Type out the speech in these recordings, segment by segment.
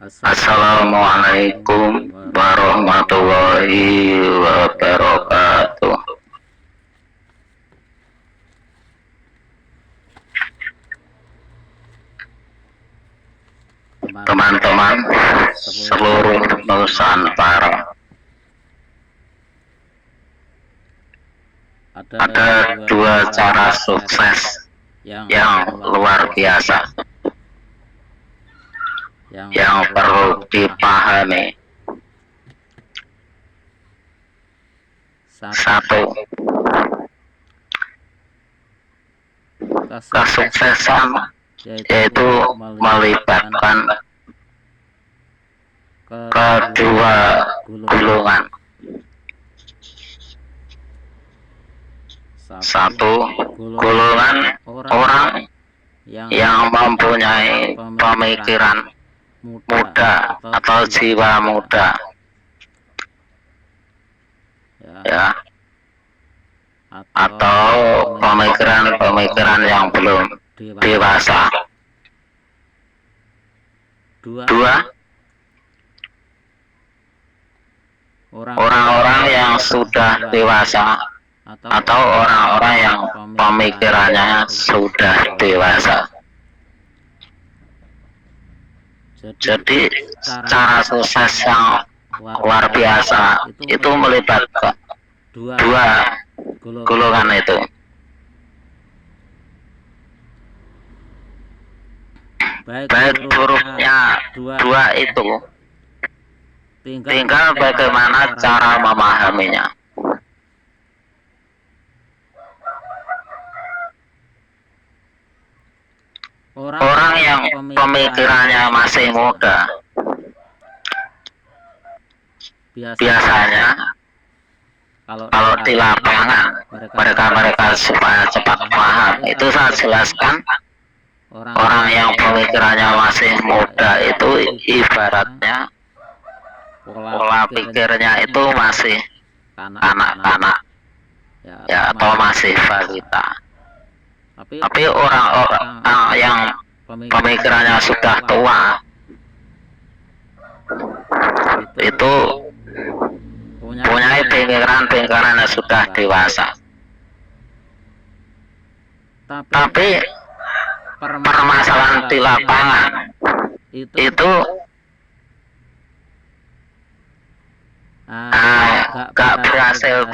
Assalamualaikum warahmatullahi wabarakatuh. Teman-teman seluruh Nusantara, ada dua cara sukses yang luar biasa yang perlu dipahami. Satu, kesuksesan yaitu melibatkan kedua golongan. Satu, golongan orang yang mempunyai pemikiran muda atau jiwa muda, ya, atau pemikiran-pemikiran yang belum dewasa. Dua, orang-orang yang sudah dewasa atau orang-orang yang pemikirannya sudah dewasa. Jadi cara sukses yang luar biasa itu melibatkan dua golongan itu. Baik buruknya dua itu, tinggal bagaimana cara memahaminya. Orang yang pemikirannya masih muda biasanya kalau di lapangan mereka supaya cepat paham, itu saya jelaskan, orang yang pemikirannya masih muda itu ibaratnya pola pikirnya itu masih anak-anak, ya, atau masih balita. Tapi orang-orang yang pemikirannya sudah tua itu punya pikiran-pikiran yang sudah dewasa. Tapi permasalahan di lapangan itu gak berhasil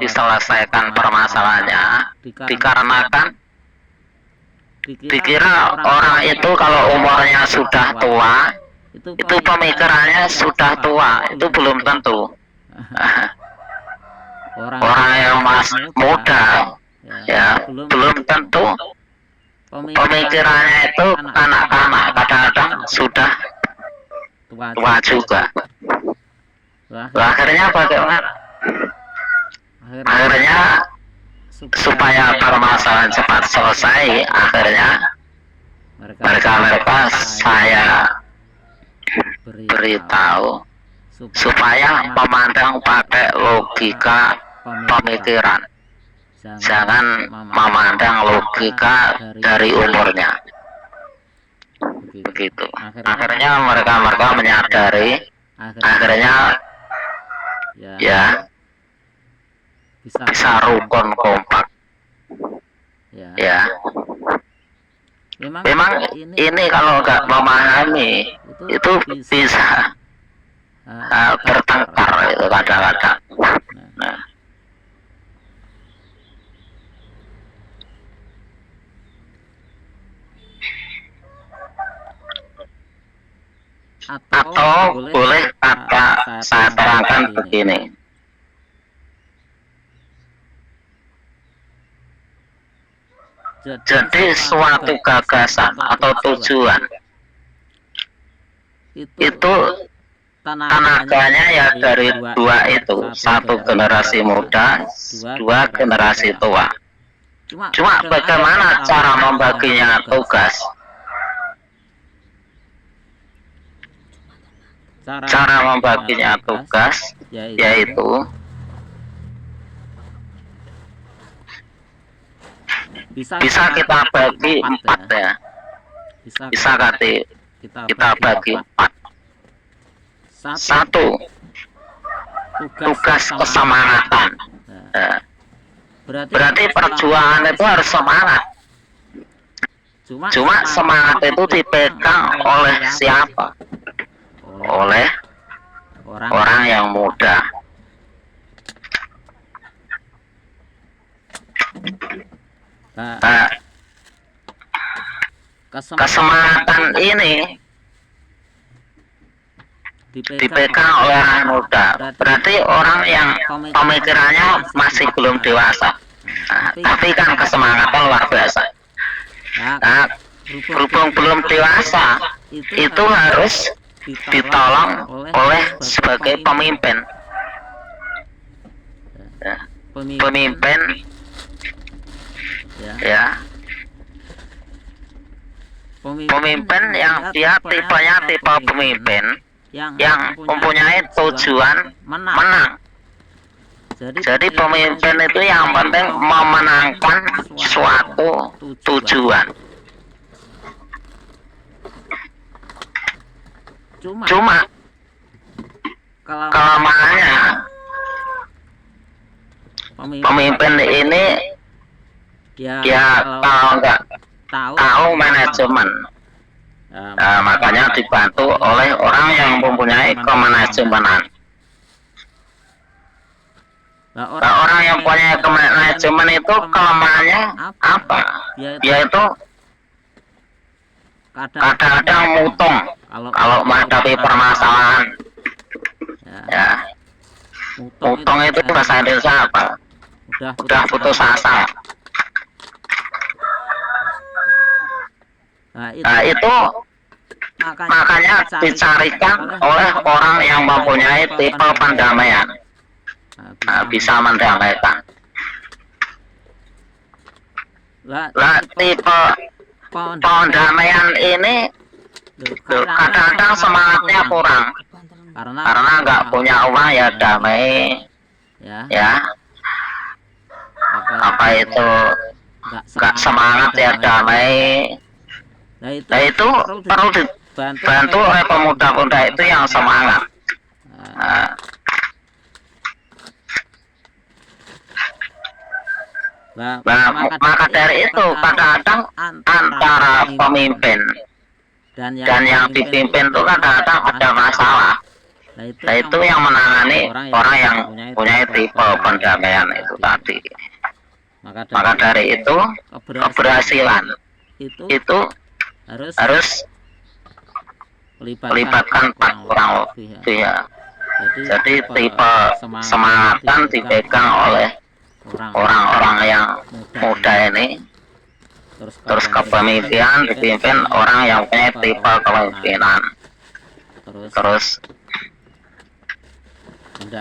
diselesaikan permasalahannya, dikarenakan dikira orang itu kalau umurnya sudah tua itu pemikirannya sudah tua. Itu belum tentu. Orang yang masih muda, ya, belum tentu pemikirannya itu anak-anak, kadang-kadang sudah tua juga. Akhirnya bagaimana? Akhirnya supaya permasalahan cepat selesai, akhirnya mereka saya beritahu supaya memandang pakai logika pemikiran, jangan memandang logika dari umurnya. Begitu. Akhirnya mereka menyadari, akhirnya ya bisa rukun kompak, ya. Memang ini kalau nggak memahami itu bisa bertengkar itu kadang-kadang. Nah, atau boleh saya terangkan begini. Jadi suatu gagasan atau tujuan itu tenaganya ya dari dua itu, satu generasi muda, dua generasi tua. Cuma bagaimana cara membaginya tugas? Cara membaginya tugas yaitu bisa kita bagi empat, ya. Bisa kita bagi empat. Satu, tugas kesemangatan. Ya. Berarti perjuangan itu harus semangat. Cuma semangat itu dipegang oleh siapa? Oleh orang yang muda. Nah, kesemangatan ini dipegang oleh orang muda. Berarti orang yang pemikirannya masih belum dewasa. Nah, tapi kan kesemangatan luar biasa. Nah, berhubung belum dewasa, itu harus ditolong oleh sebagai pemimpin. Pemimpin, ya. Pemimpin yang dia tipenya tipe pemimpin yang mempunyai tujuan menang. Jadi pemimpin itu yang penting memenangkan suatu tujuan. Cuma kelemahannya pemimpin ini dia kalau nggak tahu manajemen. Nah, makanya dibantu oleh orang yang mempunyai kemanajemenan. Nah, orang yang punya kemanajemen itu kelemahannya apa? Yaitu kadang-kadang mutung kalau menghadapi permasalahan. Ya. Mutung itu bahasa Indonesia apa? Udah putus asa. Nah, itu makanya dicarikan oleh orang yang mempunyai tipe pendamaian. Nah, bisa mendamaikan. Lah, tipe pendamaian ini kadang-kadang semangatnya kurang karena nggak punya uang ya damai, ya. Apa itu nggak semangat ya damai. Nah, itu perlu dibantu oleh pemuda-pemuda itu yang semangat. Nah, maka dari itu kadang-kadang antara pemimpin dan yang dipimpin itu kadang-kadang ada masalah. Nah, itu yang menangani orang yang punya tipe pendamaian itu tadi. Maka dari itu keberhasilan itu harus melibatkan kurang lebih, ya. Jadi tipe semangatan dipegang oleh orang-orang yang muda ini, terus kepemimpinan dipimpin orang yang punya tipe kepemimpinan, terus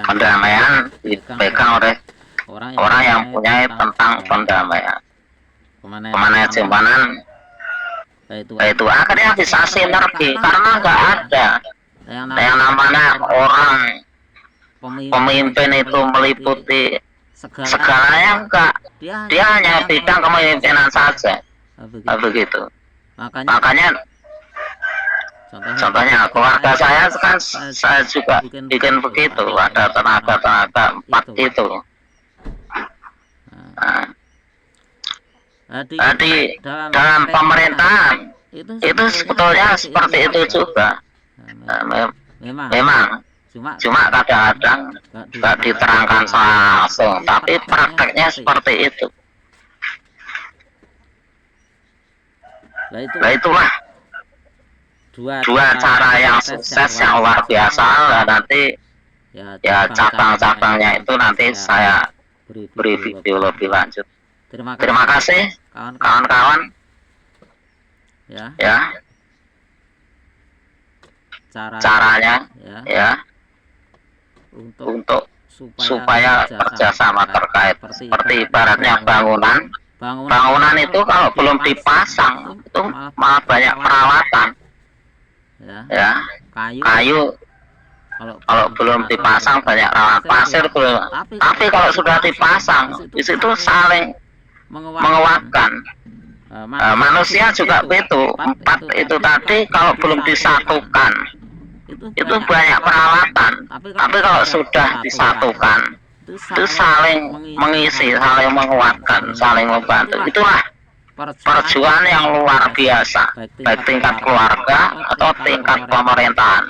pendamaian dipegang oleh orang yang punya tentang pendamaian, kemanajemenan. Itu akhirnya bisa sinergi karena nggak ada yang namanya orang pemimpin itu meliputi segalanya, enggak. Dia hanya bidang kepemimpinan saja. Begitu. Makanya contohnya keluarga saya kan saya juga bikin begitu, ada tenaga 4 itu. Nah, jadi dalam pemerintahan itu sebetulnya seperti itu juga. Memang cuma kadang-kadang nggak diterangkan langsung, tapi prakteknya seperti itu. Nah, itulah dua cara yang sukses yang luar biasa. Nah, nanti ya cabang-cabangnya itu nanti saya beri video lebih lanjut. Terima kasih kawan-kawan. Ya. Caranya ya untuk supaya kerjasama terkait, seperti ibaratnya bangunan itu kalau belum dipasang itu malah banyak perawatan, ya. Kayu kalau belum dipasang banyak rawat, pasir belum, tapi kalau sudah dipasang di situ saling menguatkan. Manusia juga begitu, 4 itu tadi kalau belum disatukan itu banyak peralatan. Tapi kalau sudah disatukan, itu saling mengisi, saling menguatkan, saling membantu. Itulah perjuangan yang luar biasa, baik tingkat keluarga atau tingkat pemerintahan,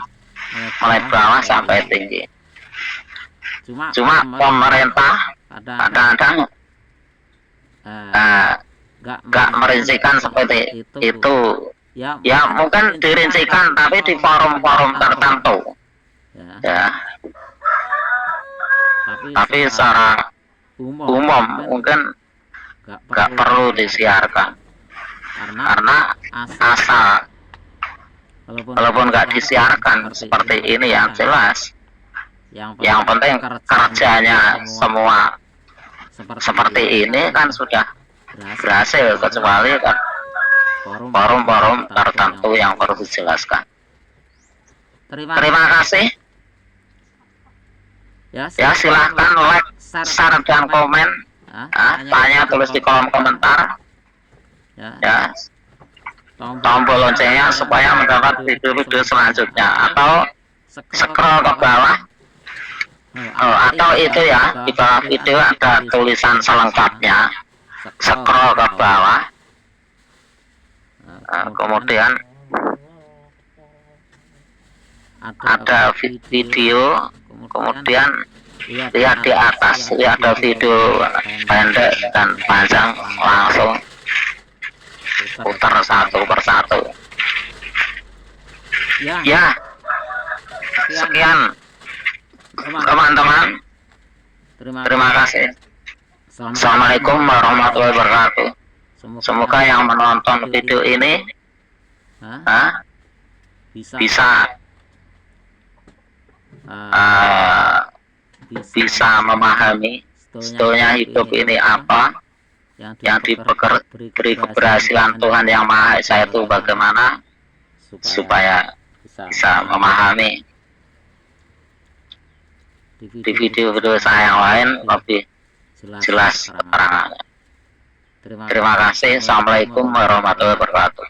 mulai bawah sampai tinggi. Cuma pemerintah kadang-kadang gak merincikan seperti itu. Ya mungkin dirincikan tapi di forum-forum tertentu. Ya. Tapi secara umum mungkin gak perlu disiarkan. Karena asal walaupun gak disiarkan seperti ini yang jelas, yang penting kerjanya semua seperti ini kan sudah berhasil, kecuali kan forum-forum tertentu yang perlu dijelaskan. Terima kasih. Ya silahkan like, share, dan komen. Tanya tulis di kolom komentar. Ya, tombol loncengnya supaya mendapat video-video selanjutnya, atau scroll ke bawah. Atau itu ya, di bawah video ada tulisan selengkapnya. Scroll ke bawah. Kemudian ada video, kemudian lihat di atas, lihat ada video pendek dan panjang, langsung putar satu persatu. Ya, sekian teman-teman. Terima kasih. Assalamualaikum warahmatullahi wabarakatuh. Semoga yang menonton video ini bisa memahami sebetulnya hidup ini apa, yang diberi keberhasilan Tuhan Yang Maha Esa itu bagaimana, supaya bisa memahami di video-video saya yang lain lebih jelas keterangannya. Terima kasih. Assalamualaikum warahmatullahi wabarakatuh.